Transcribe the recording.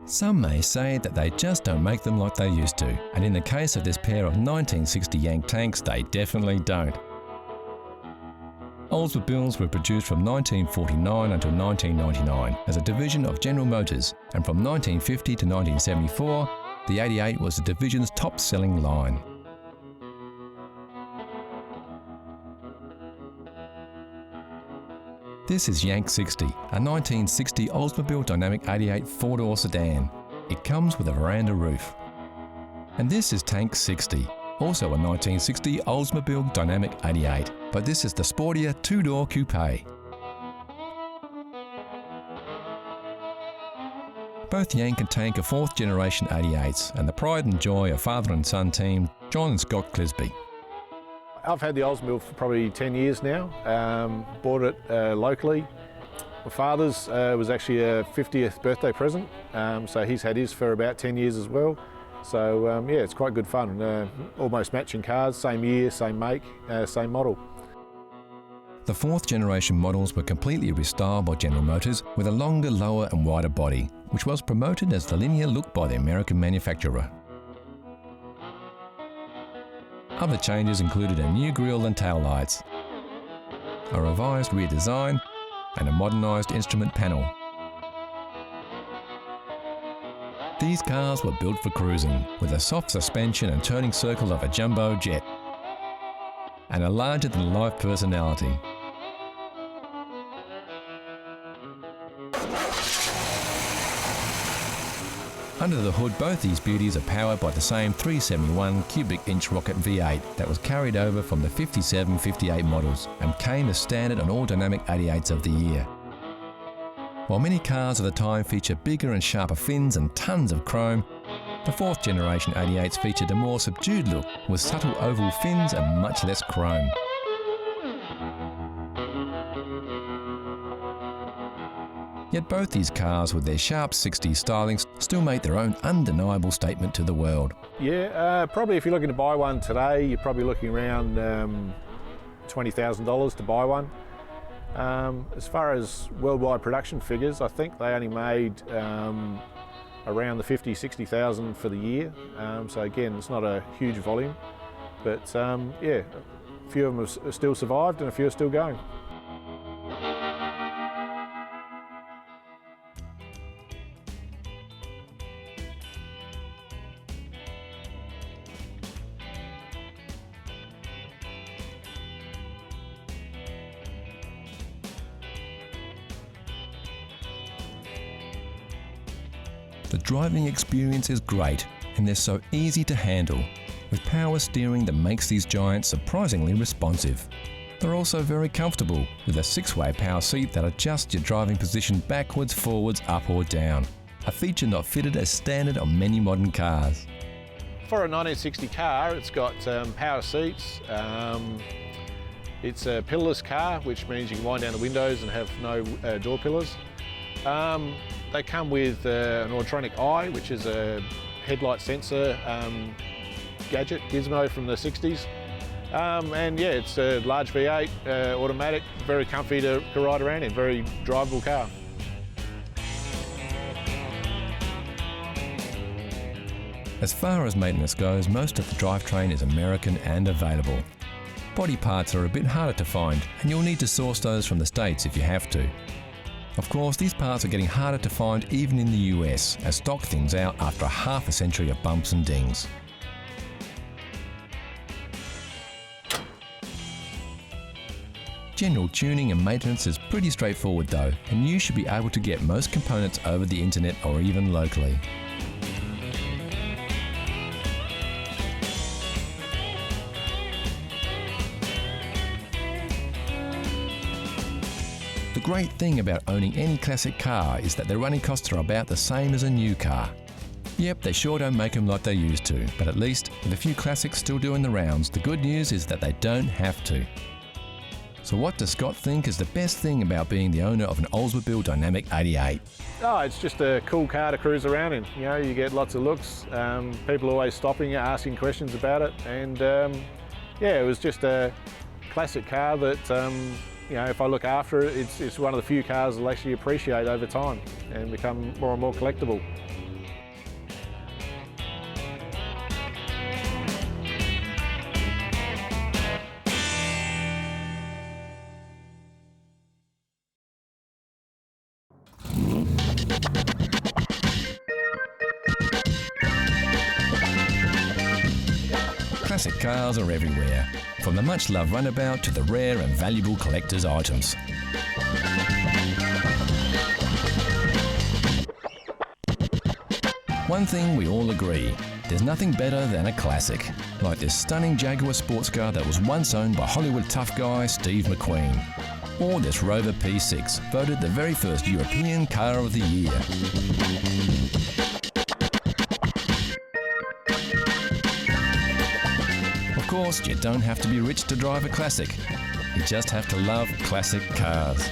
Some may say that they just don't make them like they used to, and in the case of this pair of 1960 Yank tanks, they definitely don't. Oldsmobiles were produced from 1949 until 1999 as a division of General Motors, and from 1950 to 1974, the 88 was the division's top-selling line. This is Yank 60, a 1960 Oldsmobile Dynamic 88 four-door sedan. It comes with a veranda roof. And this is Tank 60, also a 1960 Oldsmobile Dynamic 88, but this is the sportier two-door coupe. Both Yank and Tank are fourth-generation 88s and the pride and joy of father and son team John and Scott Clisby. I've had the Oldsmobile for probably 10 years now. Bought it locally. My father's was actually a 50th birthday present, so he's had his for about 10 years as well. So yeah, it's quite good fun. Almost matching cars, same year, same make, same model. The fourth generation models were completely restyled by General Motors with a longer, lower and wider body, which was promoted as the linear look by the American manufacturer. Other changes included a new grille and taillights, a revised rear design and a modernised instrument panel. These cars were built for cruising, with a soft suspension and turning circle of a jumbo jet, and a larger-than-life personality. Under the hood, both these beauties are powered by the same 371 cubic inch rocket V8 that was carried over from the 57-58 models and came as standard on all Dynamic 88s of the year. While many cars of the time feature bigger and sharper fins and tons of chrome, the fourth generation 88s featured a more subdued look with subtle oval fins and much less chrome. Yet both these cars, with their sharp 60s stylings, still make their own undeniable statement to the world. Yeah, probably if you're looking to buy one today, you're probably looking around $20,000 to buy one. As far as worldwide production figures, I think they only made around the 50,000–60,000 for the year. So again, it's not a huge volume, but yeah, a few of them have still survived and a few are still going. The driving experience is great and they're so easy to handle, with power steering that makes these giants surprisingly responsive. They're also very comfortable, with a 6-way power seat that adjusts your driving position backwards, forwards, up or down, a feature not fitted as standard on many modern cars. For a 1960 car, it's got power seats. It's a pillarless car, which means you can wind down the windows and have no door pillars. They come with an electronic eye, which is a headlight sensor gadget, gizmo from the 60s. And yeah, it's a large V8, automatic, very comfy to ride around in, very drivable car. As far as maintenance goes, most of the drivetrain is American and available. Body parts are a bit harder to find, and you'll need to source those from the States if you have to. Of course, these parts are getting harder to find even in the US, as stock thins out after half a century of bumps and dings. General tuning and maintenance is pretty straightforward though, and you should be able to get most components over the internet or even locally. The great thing about owning any classic car is that the running costs are about the same as a new car. Yep, they sure don't make them like they used to, but at least, with a few classics still doing the rounds, the good news is that they don't have to. So what does Scott think is the best thing about being the owner of an Oldsmobile Dynamic 88? Oh, it's just a cool car to cruise around in. You know, you get lots of looks, people always stopping, asking questions about it, and yeah, it was just a classic car that you know, if I look after it, it's one of the few cars I'll actually appreciate over time and become more and more collectible. Classic cars are everywhere, from the much-loved runabout to the rare and valuable collector's items. One thing we all agree, there's nothing better than a classic, like this stunning Jaguar sports car that was once owned by Hollywood tough guy Steve McQueen, or this Rover P6, voted the very first European Car of the Year. Of course, you don't have to be rich to drive a classic. You just have to love classic cars.